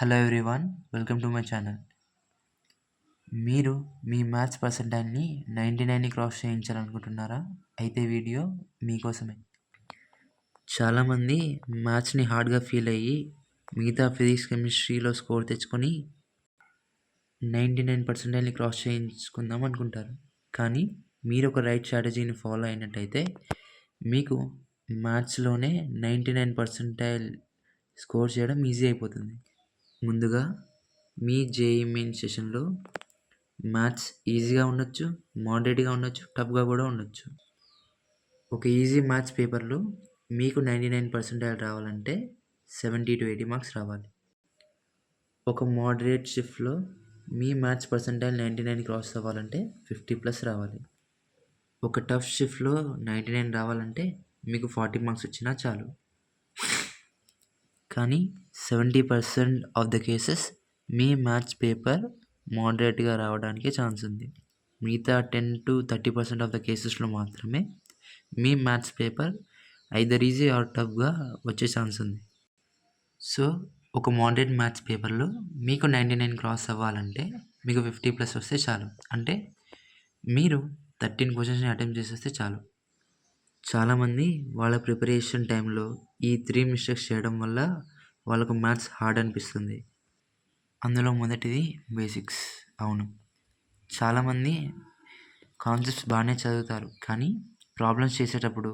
Hello everyone, welcome to my channel. మీరు మీ maths పర్సెంటైల్ని 99ని cross చేయించాలనుకుంటున్నారా? అయితే video మీకోసమే. చాలామంది మ్యాథ్స్ని హార్డ్గా ఫీల్ అయ్యి మిగతా ఫిజిక్స్ కెమిస్ట్రీలో స్కోర్ తెచ్చుకొని 99 పర్సెంటైల్ని క్రాస్ చేయించుకుందాం అనుకుంటారు. కానీ మీరు ఒక రైట్ స్ట్రాటజీని ఫాలో అయినట్టయితే మీకు మ్యాథ్స్లోనే 99 పర్సెంటైల్ స్కోర్ చేయడం ఈజీ అయిపోతుంది. ముందుగా మీ జేఈఈ మెయిన్ సెషన్లో మ్యాథ్స్ ఈజీగా ఉండొచ్చు, మోడరేట్గా ఉండొచ్చు, టఫ్గా కూడా ఉండొచ్చు. ఒక ఈజీ మ్యాథ్స్ పేపర్లో మీకు 99 పర్సెంటైల్ రావాలంటే 70 to 80 మార్క్స్ రావాలి. ఒక మోడరేట్ షిఫ్ట్లో మీ మ్యాథ్స్ పర్సెంటైల్ 99 క్రాస్ అవ్వాలంటే 50+ రావాలి. ఒక టఫ్ షిఫ్ట్లో 99 రావాలంటే మీకు 40 మార్క్స్ వచ్చినా చాలు. కానీ 70% ఆఫ్ ద కేసెస్ మీ మ్యాథ్స్ పేపర్ మోడరేట్గా రావడానికి ఛాన్స్ ఉంది. మిగతా 10 to 30% ఆఫ్ ద కేసెస్లో మాత్రమే మీ maths paper either easy or టఫ్గా వచ్చే ఛాన్స్ ఉంది. సో ఒక మోడరేట్ మ్యాథ్స్ పేపర్లో మీకు 99 క్రాస్ అవ్వాలంటే మీకు 50+ వస్తే చాలు. అంటే మీరు 13 క్వశ్చన్స్ని అటెంప్ట్ చేసేస్తే చాలు. చాలామంది వాళ్ళ ప్రిపరేషన్ టైంలో ఈ 3 మిస్టేక్స్ చేయడం వల్ల వాళ్ళకు మ్యాథ్స్ హార్డ్ అనిపిస్తుంది. అందులో మొదటిది బేసిక్స్. అవును, చాలామంది కాన్సెప్ట్స్ బాగానే చదువుతారు, కానీ ప్రాబ్లమ్స్ చేసేటప్పుడు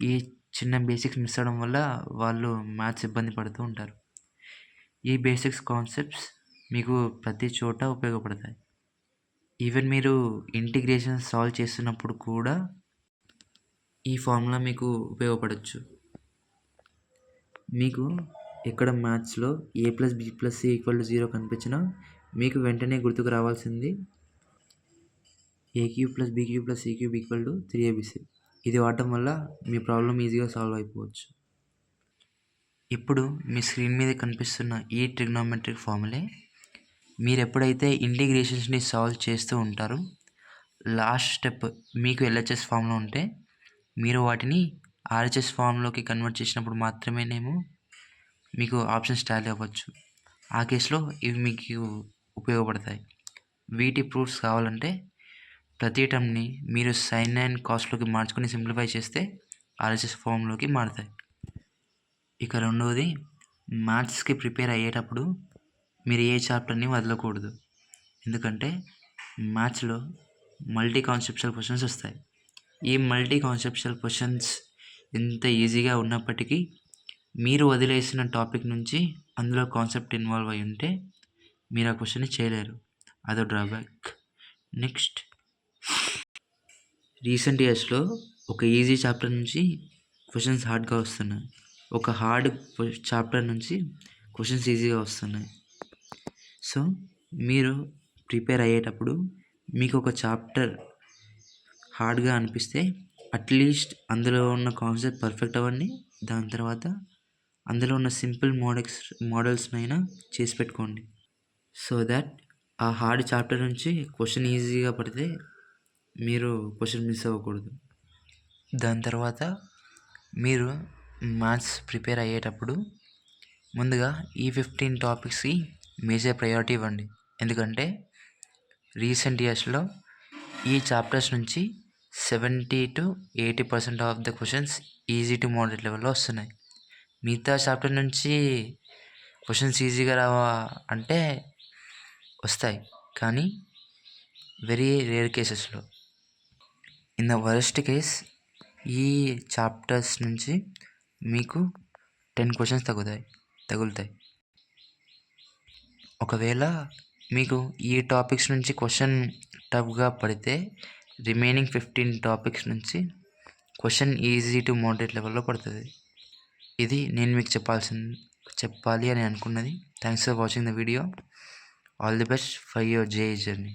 ఈ చిన్న బేసిక్స్ మిస్ అవ్వడం వల్ల వాళ్ళు మ్యాథ్స్ ఇబ్బంది పడుతూ ఉంటారు. ఈ బేసిక్స్ కాన్సెప్ట్స్ మీకు ప్రతి చోట ఉపయోగపడతాయి. ఈవెన్ మీరు ఇంటిగ్రేషన్ సాల్వ్ చేస్తున్నప్పుడు కూడా ఈ ఫార్ములా మీకు ఉపయోగపడవచ్చు. మీకు ఎక్కడ మ్యాథ్స్లో a+b+c=0 కనిపించినా మీకు వెంటనే గుర్తుకు రావాల్సింది a3+b3+c3=3abc. ఇది వాడటం వల్ల మీ ప్రాబ్లం ఈజీగా సాల్వ్ అయిపోవచ్చు. ఇప్పుడు మీ స్క్రీన్ మీద కనిపిస్తున్న ఈ ట్రిగ్నోమెట్రిక్ ఫార్ములే మీరు ఎప్పుడైతే ఇంటిగ్రేషన్స్ని సాల్వ్ చేస్తూ ఉంటారో లాస్ట్ స్టెప్ మీకు LHS ఫామ్లో ఉంటే మీరు వాటిని RHS ఫామ్లోకి కన్వర్ట్ చేసినప్పుడు మాత్రమేనేమో మీకు ఆప్షన్స్ టాలీ అవ్వచ్చు. ఆ కేసులో ఇవి మీకు ఉపయోగపడతాయి. వీటి ప్రూఫ్స్ కావాలంటే ప్రతి టర్మ్ని మీరు సైన్ అండ్ కాస్ట్లోకి మార్చుకొని సింప్లిఫై చేస్తే RHS ఫామ్లోకి మారుతాయి. ఇక రెండవది, మ్యాథ్స్కి ప్రిపేర్ అయ్యేటప్పుడు మీరు ఏ చాప్టర్ని వదలకూడదు. ఎందుకంటే మ్యాథ్స్లో మల్టీ కాన్సెప్చువల్ క్వశ్చన్స్ వస్తాయి. ఈ మల్టీ కాన్సెప్చువల్ క్వశ్చన్స్ ఎంత ఈజీగా ఉన్నప్పటికీ మీరు వదిలేసిన టాపిక్ నుంచి అందులో కాన్సెప్ట్ ఇన్వాల్వ్ అయి ఉంటే మీరు ఆ క్వశ్చన్ని చేయలేరు. అదో డ్రాబ్యాక్. నెక్స్ట్, రీసెంట్ ఇయర్స్లో ఒక ఈజీ చాప్టర్ నుంచి క్వశ్చన్స్ హార్డ్గా వస్తున్నాయి, ఒక హార్డ్ చాప్టర్ నుంచి క్వశ్చన్స్ ఈజీగా వస్తున్నాయి. సో మీరు ప్రిపేర్ అయ్యేటప్పుడు మీకు ఒక చాప్టర్ హార్డ్గా అనిపిస్తే అట్లీస్ట్ అందులో ఉన్న కాన్సెప్ట్ పర్ఫెక్ట్ అవ్వండి. దాని తర్వాత అందులో ఉన్న సింపుల్ మోడల్స్నైనా చేసి పెట్టుకోండి. సో దాట్ ఆ హార్డ్ చాప్టర్ నుంచి క్వశ్చన్ ఈజీగా పడితే మీరు క్వశ్చన్ మిస్ అవ్వకూడదు. దాని తర్వాత మీరు మ్యాథ్స్ ప్రిపేర్ అయ్యేటప్పుడు ముందుగా ఈ 15 టాపిక్స్కి మేజర్ ప్రయారిటీ ఇవ్వండి. ఎందుకంటే రీసెంట్ ఇయర్స్లో ఈ చాప్టర్స్ నుంచి 70 to 80% of the questions easy to moderate లెవెల్లో వస్తున్నాయి. మిగతా చాప్టర్ నుంచి క్వశ్చన్స్ ఈజీగా రావా అంటే వస్తాయి, కానీ వెరీ రేర్ కేసెస్లో. ఇన్ ద వరస్ట్ కేస్ ఈ చాప్టర్స్ నుంచి మీకు 10 క్వశ్చన్స్ తగులుతాయి. ఒకవేళ మీకు ఈ టాపిక్స్ నుంచి క్వశ్చన్ టఫ్గా పడితే రిమైనింగ్ 15 టాపిక్స్ నుంచి క్వశ్చన్ ఈజీ టు మోడరేట్ లెవెల్లో పడుతుంది. ఇది నేను మీకు చెప్పాలి అని అనుకున్నది. Thanks for watching the video. All the best for your JEE journey.